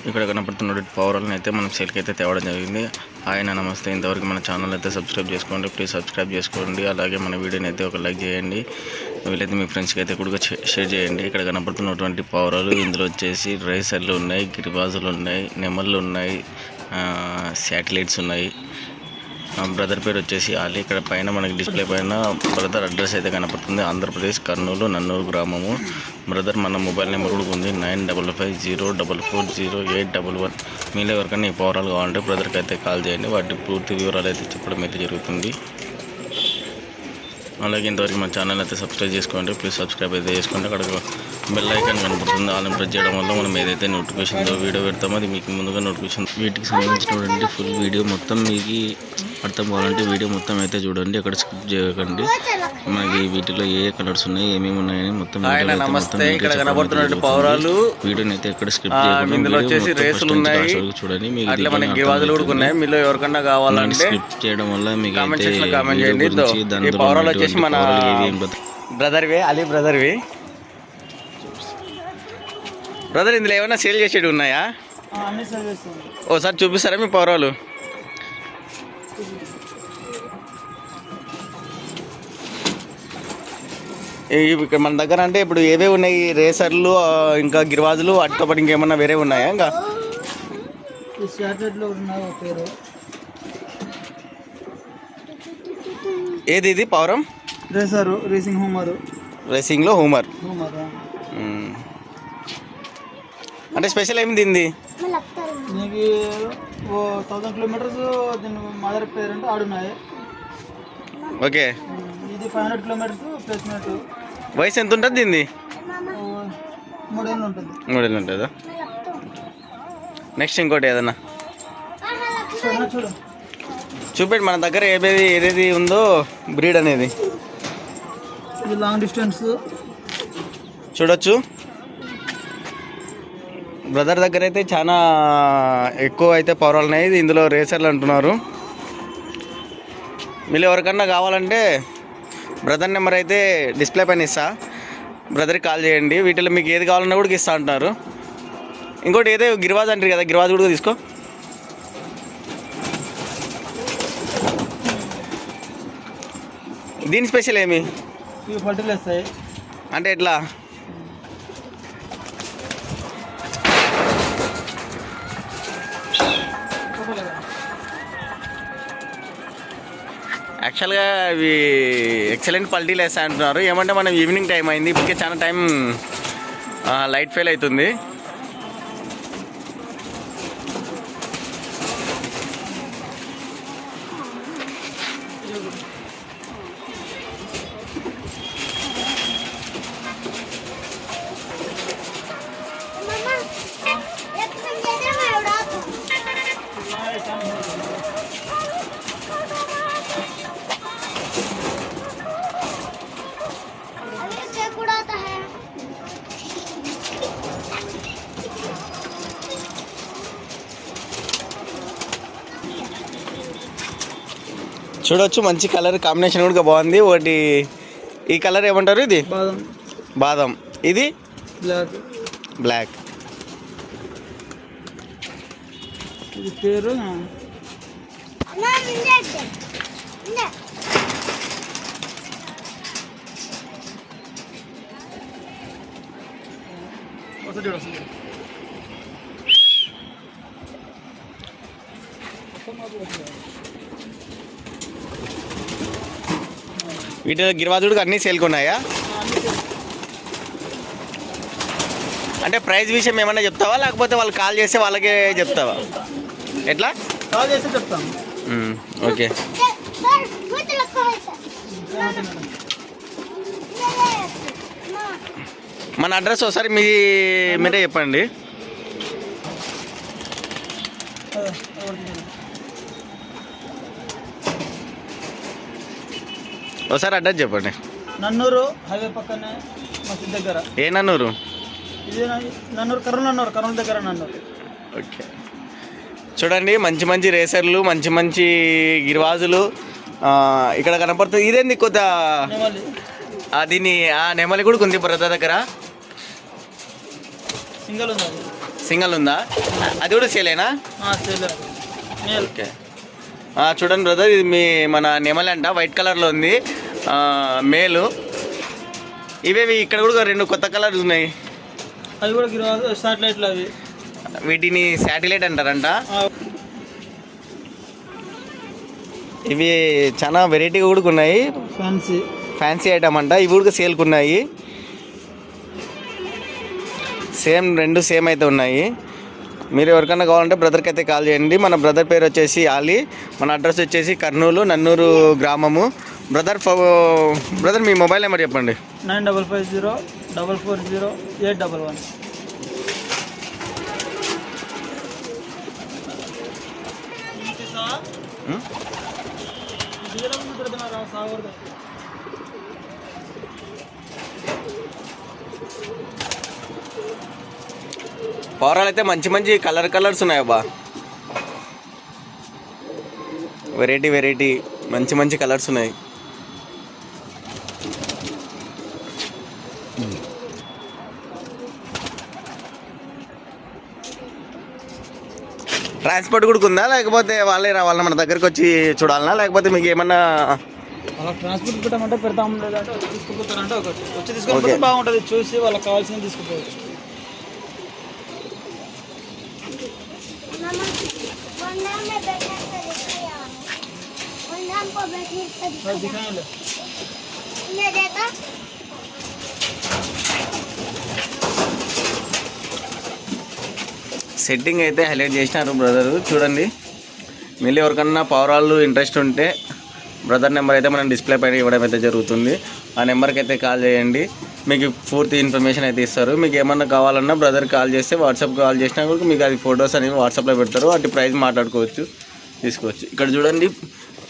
ఇక్కడ కనపడుతున్న పౌరాలను అయితే మనం సేల్కి అయితే తేవడం జరిగింది. ఆయన నమస్తే, ఇంతవరకు మన ఛానల్ అయితే సబ్స్క్రైబ్ చేసుకోండి, ప్లీజ్ సబ్స్క్రైబ్ చేసుకోండి. అలాగే మన వీడియోని అయితే ఒక లైక్ చేయండి, వీలైతే మీ ఫ్రెండ్స్కి అయితే కూడా షేర్ చేయండి. ఇక్కడ కనపడుతున్నటువంటి పౌరాలు ఇందులో వచ్చేసి రేసర్లు ఉన్నాయి, గిరిబాజులు ఉన్నాయి, నెమళ్ళు ఉన్నాయి, శాటిలైట్స్ ఉన్నాయి. బ్రదర్ పేరు వచ్చేసి అలీ. ఇక్కడ పైన మనకి డిస్ప్లే పైన బ్రదర్ అడ్రస్ అయితే కనపడుతుంది, ఆంధ్రప్రదేశ్ కర్నూలు నన్నూరు గ్రామము. బ్రదర్ మన మొబైల్ నెంబర్ కూడా ఉంది 9550440811. మీలో ఎవరికైనా ఈ పౌరాలు కావాలంటే బ్రదర్కి అయితే కాల్ చేయండి, వాటి పూర్తి వివరాలు అయితే చెప్పడం అయితే జరుగుతుంది. అలాగే ఇంతవరకు మన ఛానల్ అయితే సబ్స్క్రైబ్ చేసుకోండి, ప్లీజ్ సబ్స్క్రైబ్ అయితే చేసుకోండి. అక్కడ బెల్ ఐకాన్ కనపడుతుంది, ఆల్ ప్రెస్ చేయడం వల్ల మనం ఏదైతే నోటిఫికేషన్ వీడియో పెడతామో అది మీకు ముందుగా నోటిఫికేషన్. వీటికి సంబంధించినటువంటి ఫుల్ వీడియో మొత్తం మీకు అర్థం కావాలంటే వీడియో మొత్తం అయితే చూడండి, అక్కడ స్కిప్ చేయకండి. మనకి వీటిలో ఏ కలర్స్ ఉన్నాయి, ఏమేమి ఉన్నాయని మొత్తం పౌరాలు వీడియోని అయితే ఎక్కడ స్కిప్ చేయకండి. చూడండి, మీకు ఎవరికన్నా కావాలంటే స్కిప్ చేయడం వల్ల మీకు మన బ్రదర్వి అలీ బ్రదర్ ఇందులో ఏమైనా సేల్ చేసేవి ఉన్నాయా? ఓసారి చూపిస్తారా మీ పౌరాలు? ఇక్కడ మన దగ్గర అంటే ఇప్పుడు ఏవే ఉన్నాయి, రేసర్లు ఇంకా గిరివాజులు, వాటితో పాటు ఇంకేమన్నా వేరే ఉన్నాయా? ఇంకా ఏది ఇది పౌరం? రేసింగ్లో హూమర్ అంటే స్పెషల్ ఏమి దీనిది? 1000 కిలోమీటర్స్ దీని మదర్ పేరెంట్ ఆడున్నాయి. ఓకే, ఇది 500 కిలోమీటర్స్ ప్లేస్మెంట్. వయసు ఎంత ఉంటుంది దీన్ని? 3 ఏళ్ళు ఉంటుంది. 3 ఏళ్ళు ఉంటుందా? నెక్స్ట్ ఇంకోటి ఏదన్నా చూపెట్టి మన దగ్గర ఏదేది ఉందో బ్రీడ్ అనేది. ఇది లాంగ్ డిస్టెన్స్ చూడొచ్చు. బ్రదర్ దగ్గర అయితే చాలా ఎక్కువ అయితే పౌరాలు ఉన్నాయి, ఇందులో రేసర్లు అంటున్నారు. మీరు ఎవరికన్నా కావాలంటే బ్రదర్ నెంబర్ అయితే డిస్ప్లే పైన ఇస్తా, బ్రదర్కి కాల్ చేయండి. వీటిలో మీకు ఏది కావాలన్నా కూడా ఇస్తా అంటున్నారు. ఇంకోటి ఏదో గిరివాజ్ అంటారు కదా, గిరివాజ్ కూడా తీసుకో. దీని స్పెషల్ ఏమి? ఇవి పల్టీలు వేస్తాయి. అంటే ఎట్లా? యాక్చువల్గా ఇవి ఎక్సలెంట్ పల్టీలు వేస్తాయి అంటున్నారు. ఏమంటే మనం ఈవినింగ్ టైం అయింది, ఇప్పటికే చాలా టైం లైట్ ఫెయిల్ అవుతుంది. చూడొచ్చు, మంచి కలర్ కాంబినేషన్ కూడా బాగుంది. ఒకటి ఈ కలర్ ఏమంటారు? ఇది బాదం, ఇది బ్లాక్. ఇది పేరు వీటిలో గిరివాజుడికి అన్నీ సేల్కున్నాయా? అంటే ప్రైస్ విషయం ఏమన్నా చెప్తావా, లేకపోతే వాళ్ళు కాల్ చేస్తే వాళ్ళకే చెప్తావా? ఎట్లా కాల్ చేస్తే చెప్తాం. ఓకే, మన అడ్రస్ ఒకసారి మీరే చెప్పండి. ఒకసారి అడ్రస్ చెప్పండి. నన్నూరు హైవే పక్కనే మసీద్ దగ్గర. ఏ నన్నూరు? ఇది నన్నూరు, కర్నూలు దగ్గర నన్నూరు. ఓకే, చూడండి మంచి మంచి రేసర్లు, మంచి మంచి గిరివాజులు ఇక్కడ కనపడుతుంది. ఇదేంది కొత్త దీన్ని నెమలి కూడా ఉంది బ్రదర్ దగ్గర. సింగల్ ఉంది, సింగల్ ఉందా? అది కూడా సేలేనా? Sale male. ఓకే. చూడండి బ్రదర్, ఇది మన నెమలి అంట, వైట్ కలర్లో ఉంది, మేలు. ఇవేవి ఇక్కడ కూడా 2 కొత్త కలర్స్ ఉన్నాయి. అవి కూడా గిరాదు సాటిలైట్లు అవి. వీటిని శాటిలైట్ అంటారంట. ఇవి చాలా వెరైటీగా కూడా ఉన్నాయి, ఫ్యాన్సీ ఐటమ్ అంట. ఇవి కూడా సేల్కున్నాయి. రెండు సేమ్ అయితే ఉన్నాయి. మీరు ఎవరికైనా కావాలంటే బ్రదర్కి అయితే కాల్ చేయండి. మన బ్రదర్ పేరు వచ్చేసి ఆలీ. మన అడ్రస్ వచ్చేసి కర్నూలు నన్నూరు గ్రామము. బ్రదర్ మీ మొబైల్ నెంబర్ చెప్పండి. 9550440811. పవరాలు అయితే మంచి మంచి కలర్స్ ఉన్నాయి అబ్బా. వెరైటీ మంచి కలర్స్ ఉన్నాయి. ట్రాన్స్పోర్ట్ కూడా ఉందా, లేకపోతే వాళ్ళే రావాలన్నా మన దగ్గరికి వచ్చి చూడాలన్నా, లేకపోతే మీకు ఏమన్నా వాళ్ళకి ట్రాన్స్పోర్ట్ పెట్టమంటే పెడతాం, లేదంటే వచ్చి తీసుకుపోతారంటే వచ్చి తీసుకుపోతే బాగుంటుంది. చూసి వాళ్ళకి కావాల్సింది తీసుకుపోవచ్చు. సెట్టింగ్ అయితే హైలైట్ చేసినారు బ్రదరు. చూడండి, మళ్ళీ ఎవరికన్నా పవరాళ్ళు ఇంట్రెస్ట్ ఉంటే బ్రదర్ నెంబర్ అయితే మనం డిస్ప్లే పైన ఇవ్వడం అయితే జరుగుతుంది. ఆ నెంబర్కి అయితే కాల్ చేయండి, మీకు పూర్తి ఇన్ఫర్మేషన్ అయితే ఇస్తారు. మీకు ఏమన్నా కావాలన్నా బ్రదర్ కాల్ చేస్తే, వాట్సాప్ కాల్ చేసినా కూడా మీకు అది ఫొటోస్ అనేవి వాట్సాప్లో పెడతారు. అటు ప్రైస్ మాట్లాడుకోవచ్చు, తీసుకోవచ్చు. ఇక్కడ చూడండి,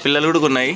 పిల్లలు కూడా ఉన్నాయి.